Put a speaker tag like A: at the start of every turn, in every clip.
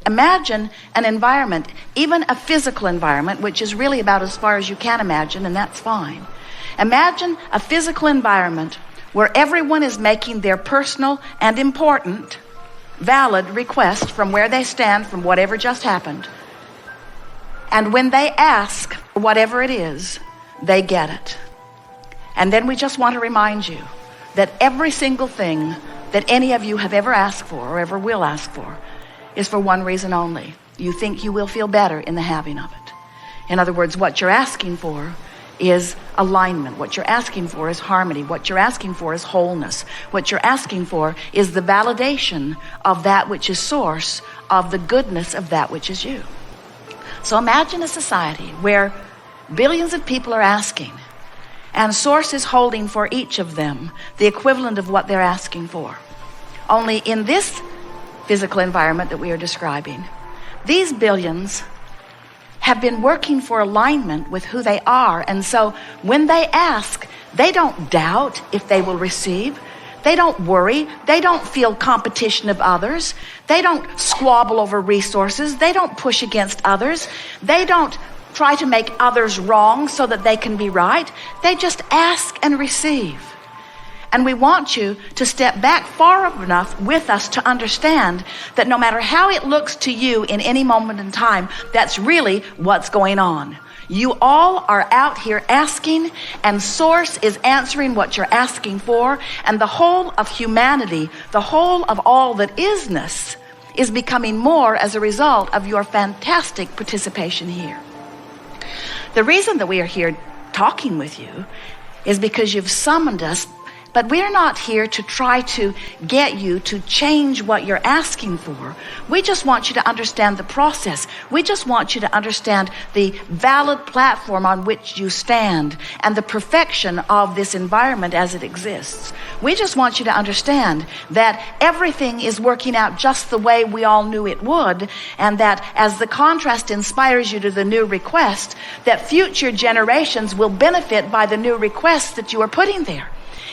A: imagine an environment, even a physical environment, which is really about as far as you can imagine, and that's fine. Imagine a physical environment where everyone is making their personal and important, valid request from where they stand, from whatever just happened. And when they ask whatever it is, they get it. And then we just want to remind you that every single thing that any of you have ever asked for or ever will ask for is for one reason only. You think you will feel better in the having of it. In other words, what you're asking for is alignment. What you're asking for is harmony. What you're asking for is wholeness. What you're asking for is the validation of that which is source of the goodness of that which is you. So imagine a society where billions of people are asking, and source is holding for each of them the equivalent of what they're asking for. Only in this physical environment that we are describing, these billions have been working for alignment with who they are. And so when they ask, they don't doubt if they will receive. They don't worry. They don't feel competition of others. They don't squabble over resources. They don't push against others. They don't try to make others wrong so that they can be right. They just ask and receive. And we want you to step back far enough with us to understand that no matter how it looks to you in any moment in time, that's really what's going on. You all are out here asking, and source is answering what you're asking for, and the whole of humanity, the whole of all that isness, is becoming more as a result of your fantastic participation here. The reason that we are here talking with you is because you've summoned us. But we're not here to try to get you to change what you're asking for. We just want you to understand the process. We just want you to understand the valid platform on which you stand and the perfection of this environment as it exists. We just want you to understand that everything is working out just the way we all knew it would, and that as the contrast inspires you to the new request, that future generations will benefit by the new requests that you are putting there.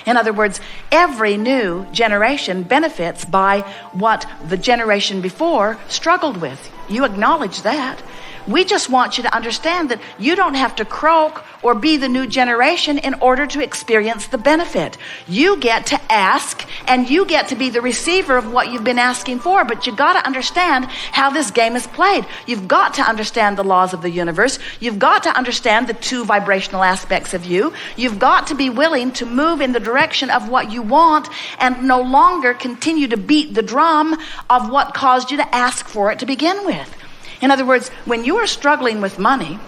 A: In other words, every new generation benefits by what the generation before struggled with. You acknowledge that. We just want you to understand that you don't have to croak or be the new generation in order to experience the benefit. You get to ask, and you get to be the receiver of what you've been asking for, but you got to understand how this game is played. You've got to understand the laws of the universe. You've got to understand the two vibrational aspects of you. You've got to be willing to move in the direction of what you want and no longer continue to beat the drum of what caused you to ask for it to begin with. In other words, when you are struggling with money,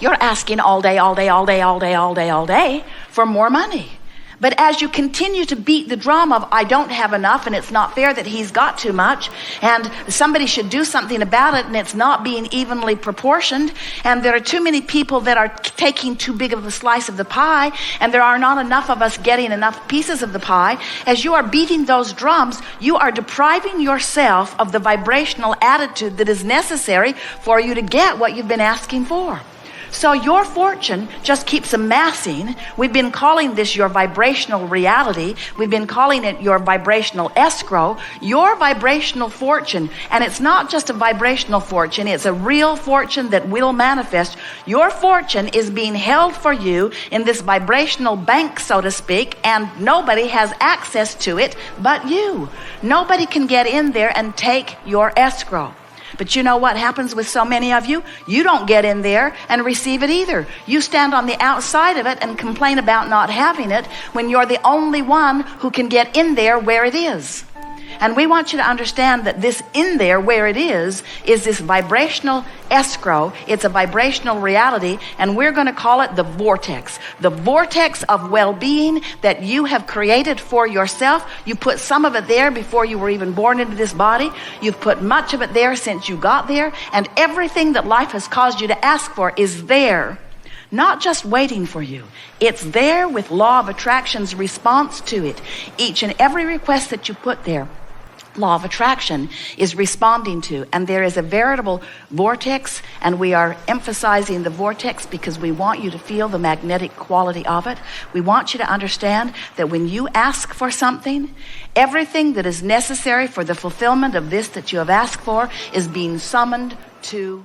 A: you're asking all day for more money. But as you continue to beat the drum of, I don't have enough, and it's not fair that he's got too much, and somebody should do something about it, and it's not being evenly proportioned, and there are too many people that are taking too big of a slice of the pie, and there are not enough of us getting enough pieces of the pie, as you are beating those drums, you are depriving yourself of the vibrational attitude that is necessary for you to get what you've been asking for. So your fortune just keeps amassing. We've been calling this your vibrational reality. We've been calling it your vibrational escrow, your vibrational fortune. And it's not just a vibrational fortune, it's a real fortune that will manifest. Your fortune is being held for you in this vibrational bank, so to speak, and nobody has access to it but you. Nobody can get in there and take your escrow. But you know what happens with so many of you? You don't get in there and receive it either. You stand on the outside of it and complain about not having it when you're the only one who can get in there where it is. And we want you to understand that this in there where it is this vibrational escrow. It's a vibrational reality, and we're going to call it the vortex of well-being that you have created for yourself. You put some of it there before you were even born into this body. You've put much of it there since you got there, and everything that life has caused you to ask for is there. Not just waiting for you. It's there with law of attraction's response to it. Each and every request that you put there, law of attraction is responding to. And there is a veritable vortex, and we are emphasizing the vortex because we want you to feel the magnetic quality of it. We want you to understand that when you ask for something, everything that is necessary for the fulfillment of this that you have asked for is being summoned to